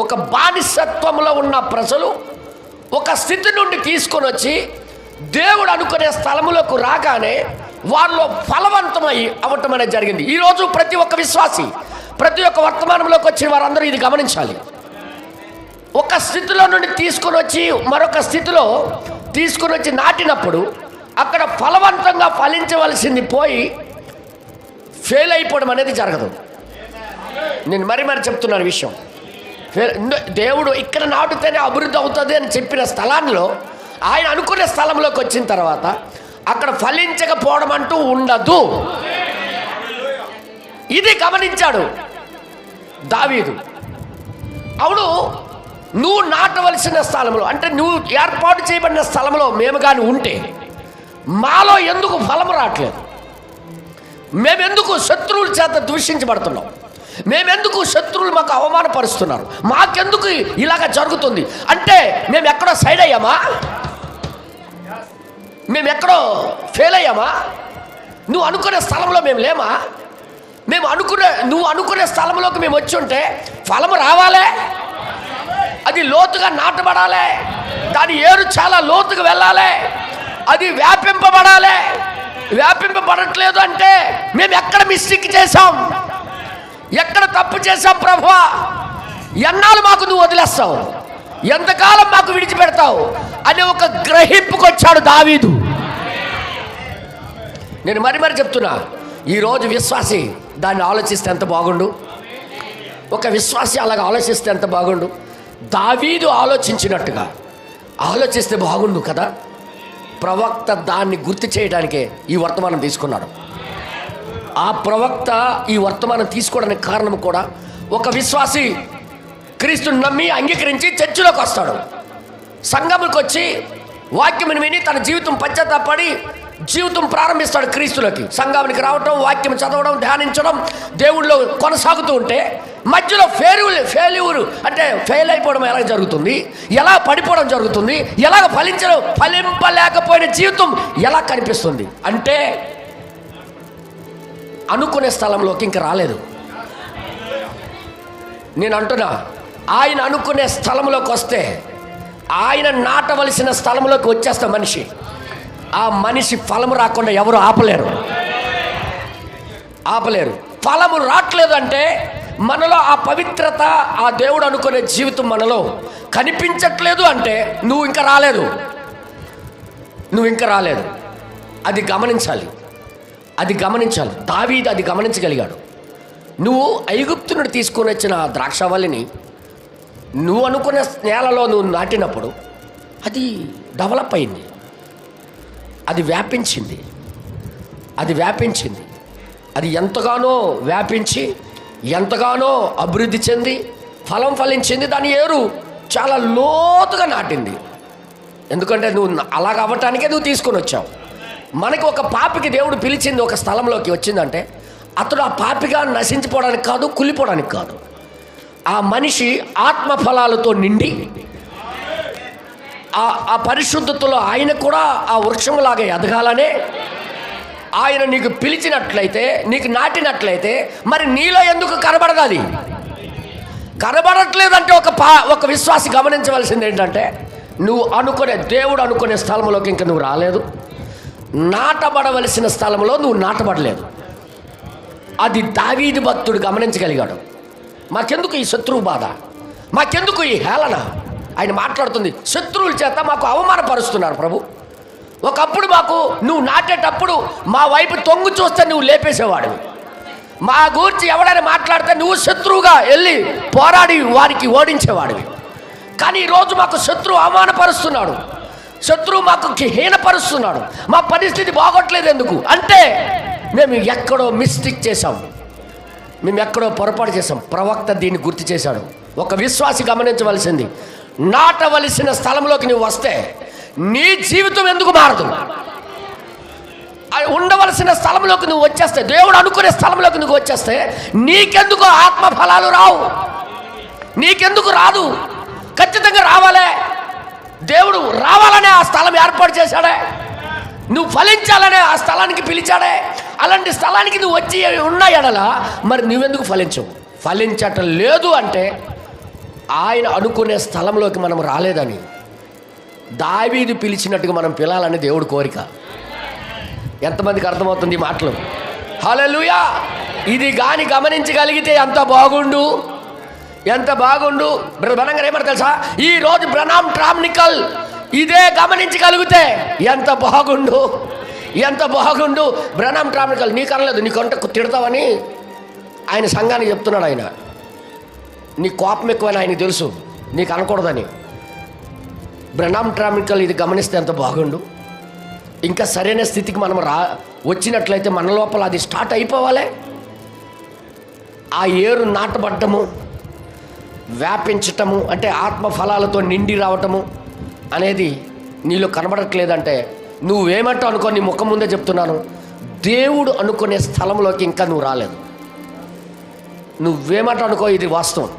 ఒక బానిసత్వంలో ఉన్న ప్రజలు ఒక స్థితి నుండి తీసుకొని వచ్చి దేవుడు అనుకునే స్థలములకు రాగానే వారిలో ఫలవంతమై అవ్వటం అనేది జరిగింది. ఈరోజు ప్రతి ఒక్క విశ్వాసి, ప్రతి ఒక్క వర్తమానంలోకి వచ్చిన వారందరూ ఇది గమనించాలి. ఒక స్థితిలో నుండి తీసుకొని వచ్చి మరొక స్థితిలో తీసుకొని వచ్చి నాటినప్పుడు అక్కడ ఫలవంతంగా ఫలించవలసింది పోయి ఫెయిల్ అయిపోవడం అనేది జరగదు. నేను మరి చెప్తున్నాను విషయం. దేవుడు ఇక్కడ నాటుతేనే అభివృద్ధి అవుతుంది అని చెప్పిన స్థలాల్లో ఆయన అనుకునే స్థలంలోకి వచ్చిన తర్వాత అక్కడ ఫలించకపోవడం అంటూ ఉండదు. ఇది గమనించాడు దావీదు. అవును, నువ్వు నాటవలసిన స్థలంలో, అంటే నువ్వు ఏర్పాటు చేయబడిన స్థలంలో మేము కానీ ఉంటే మాలో ఎందుకు ఫలం రావట్లేదు? మేమెందుకు శత్రువుల చేత దూషించబడుతున్నాం? మేమెందుకు శత్రువులు మాకు అవమానపరుస్తున్నారు? మాకెందుకు ఇలాగ జరుగుతుంది? అంటే మేము ఎక్కడో సైడ్ అయ్యామా? మేము ఎక్కడో ఫెయిల్ అయ్యామా? నువ్వు అనుకునే స్థలంలో మేము లేమా? నువ్వు అనుకునే స్థలంలోకి మేము వచ్చి ఉంటే ఫలము రావాలే, అది లోతుగా నాటబడాలి, దాని ఏరు చాలా లోతుగా వెళ్ళాలి, అది వ్యాపింపబడాలి. వ్యాపింపబడట్లేదు అంటే మేము ఎక్కడ మిస్టేక్ చేశాం, ఎక్కడ తప్పు చేశాం ప్రభువా? ఎన్నాళ్ళు మాకు నువ్వు వదిలేస్తావు, ఎంతకాలం మాకు విడిచిపెడతావు అని ఒక గ్రహింపుకు వచ్చాడు దావీదు. నేను మరి చెప్తున్నా, ఈరోజు విశ్వాసి దాన్ని ఆలోచిస్తే ఎంత బాగుండు. ఒక విశ్వాసి అలాగ ఆలోచిస్తే ఎంత బాగుండు. దావీదు ఆలోచించినట్టుగా ఆలోచిస్తే బాగుండు కదా. ప్రవక్త దాన్ని గుర్తు చేయడానికే ఈ వర్తమానం తీసుకున్నాడు. ఆ ప్రవక్త ఈ వర్తమానం తీసుకోవడానికి కారణం కూడా, ఒక విశ్వాసి క్రీస్తుని నమ్మి అంగీకరించి చర్చిలోకి వస్తాడు, సంఘములకు వచ్చి వాక్యమును విని తన జీవితం పశ్చాత్తాపడి జీవితం ప్రారంభిస్తాడు. క్రీస్తులకి సంఘానికి రావటం, వాక్యం చదవడం, ధ్యానించడం, దేవుళ్ళలో కొనసాగుతూ ఉంటే మధ్యలో ఫెయిల్యూర్ అంటే ఫెయిల్ అయిపోవడం ఎలా జరుగుతుంది, ఎలా పడిపోవడం జరుగుతుంది, ఎలాగ ఫలింపలేకపోయిన జీవితం ఎలా కనిపిస్తుంది అంటే అనుకునే స్థలంలోకి ఇంకా రాలేదు. నేను అంటున్నా, ఆయన అనుకునే స్థలంలోకి వస్తే, ఆయన నాటవలసిన స్థలంలోకి వచ్చేస్తా మనిషి, ఆ మనిషి ఫలము రాకుండా ఎవరు ఆపలేరు. ఫలము రావట్లేదు అంటే మనలో ఆ పవిత్రత, ఆ దేవుడు అనుకునే జీవితం మనలో కనిపించట్లేదు అంటే నువ్వు ఇంకా రాలేదు. అది గమనించాలి. దావీదు అది గమనించగలిగాడు. నువ్వు ఐగుప్తు నుండి తీసుకొని వచ్చిన ద్రాక్షవల్లిని నువ్వు అనుకునే నేలలో నువ్వు నాటినప్పుడు అది డెవలప్ అయింది, అది వ్యాపించింది, అది ఎంతగానో వ్యాపించి ఎంతగానో అభివృద్ధి చెంది ఫలం ఫలించింది. దాని ఏరు చాలా లోతుగా నాటింది. ఎందుకంటే నువ్వు అలాగ అవ్వటానికే నువ్వు తీసుకొని వచ్చావు. మనకి ఒక పాపికి దేవుడు పిలిచింది ఒక స్థలంలోకి వచ్చిందంటే అతడు ఆ పాపిగా నశించిపోవడానికి కాదు, కుళ్ళిపోవడానికి కాదు. ఆ మనిషి ఆత్మఫలాలతో నిండి ఆ పరిశుద్ధతలో ఆయన కూడా ఆ వృక్షంలాగా ఎదగాలనే ఆయన నీకు పిలిచినట్లయితే, నీకు నాటినట్లయితే మరి నీలో ఎందుకు కనబడగాలి? కనబడట్లేదంటే ఒక విశ్వాసి గమనించవలసింది ఏంటంటే, నువ్వు అనుకునే దేవుడు అనుకునే స్థలంలోకి ఇంకా నువ్వు రాలేదు. నాటబడవలసిన స్థలంలో నువ్వు నాటబడలేదు. అది దావీదు భక్తుడు గమనించగలిగాడు. మాకెందుకు ఈ శత్రువు బాధ, మాకెందుకు ఈ హేళన? ఆయన మాట్లాడుతుంది, శత్రువుల చేత మాకు అవమానపరుస్తున్నారు ప్రభు. ఒకప్పుడు మాకు నువ్వు నాటేటప్పుడు మా వైపు తొంగు చూస్తే నువ్వు లేపేసేవాడు. మా గురించి ఎవడైనా మాట్లాడితే నువ్వు శత్రువుగా వెళ్ళి పోరాడి వారికి ఓడించేవాడివి. కానీ ఈరోజు మాకు శత్రువు అవమానపరుస్తున్నాడు, శత్రువు మాకు హీనపరుస్తున్నాడు. మా పరిస్థితి బాగోట్లేదు. ఎందుకు అంటే మేము ఎక్కడో మిస్టేక్ చేశాం, మేము ఎక్కడో పొరపాటు చేశాం. ప్రవక్త దీన్ని గుర్తు చేశాడు. ఒక విశ్వాసి గమనించవలసింది, నాటవలసిన స్థలంలోకి నువ్వు వస్తే నీ జీవితం ఎందుకు మారదు? ఉండవలసిన స్థలంలోకి నువ్వు వచ్చేస్తే, దేవుడు అనుకునే స్థలంలోకి నువ్వు వచ్చేస్తే నీకెందుకు ఆత్మ ఫలాలు రావు? నీకెందుకు రాదు? ఖచ్చితంగా రావాలే. దేవుడు రావాలనే ఆ స్థలం ఏర్పాటు చేశాడే, నువ్వు ఫలించాలనే ఆ స్థలానికి పిలిచాడే. అలాంటి స్థలానికి నువ్వు వచ్చి ఉన్న ఎడల మరి నువ్వెందుకు ఫలించవు? ఫలించటం లేదు అంటే ఆయన అనుకునే స్థలంలోకి మనం రాలేదని దావీదు పిలిచినట్టుగా మనం పిలాలని దేవుడి కోరిక. ఎంతమందికి అర్థమవుతుంది ఈ మాటలు? హల్లెలూయా. ఇది కానీ గమనించగలిగితే ఎంత బాగుండు, ఎంత బాగుండు. బ్రదర్ గారు ఏమంటారు తెలుసా? ఈరోజు బ్రనామ్ ట్రామ్నికల్ ఇదే గమనించగలిగితే ఎంత బాగుండు, ఎంత బాగుండు. బ్రనామ్ ట్రామ్నికల్ నీకు అనలేదు, నీకంటే తిడతావని ఆయన సంఘానికి చెప్తున్నాడు. ఆయన నీ కోపం ఎక్కువని ఆయనకి తెలుసు, నీకు అనకూడదని. బ్రనామ్ ట్రామ్నికల్ ఇది గమనిస్తే ఎంత బాగుండు. ఇంకా సరైన స్థితికి మనం వచ్చినట్లయితే మన లోపల అది స్టార్ట్ అయిపోవాలి. ఆ ఏరు నాటబడ్డము, వ్యాపించటము, అంటే ఆత్మ ఫలాలతో నిండి రావటము అనేది నీలో కనబడట్లేదంటే నువ్వేమంటావు అనుకో. నీ ముఖం ముందే చెప్తున్నాను, దేవుడు అనుకునే స్థలంలోకి ఇంకా నువ్వు రాలేదు. నువ్వేమంటావు అనుకో, ఇది వాస్తవం.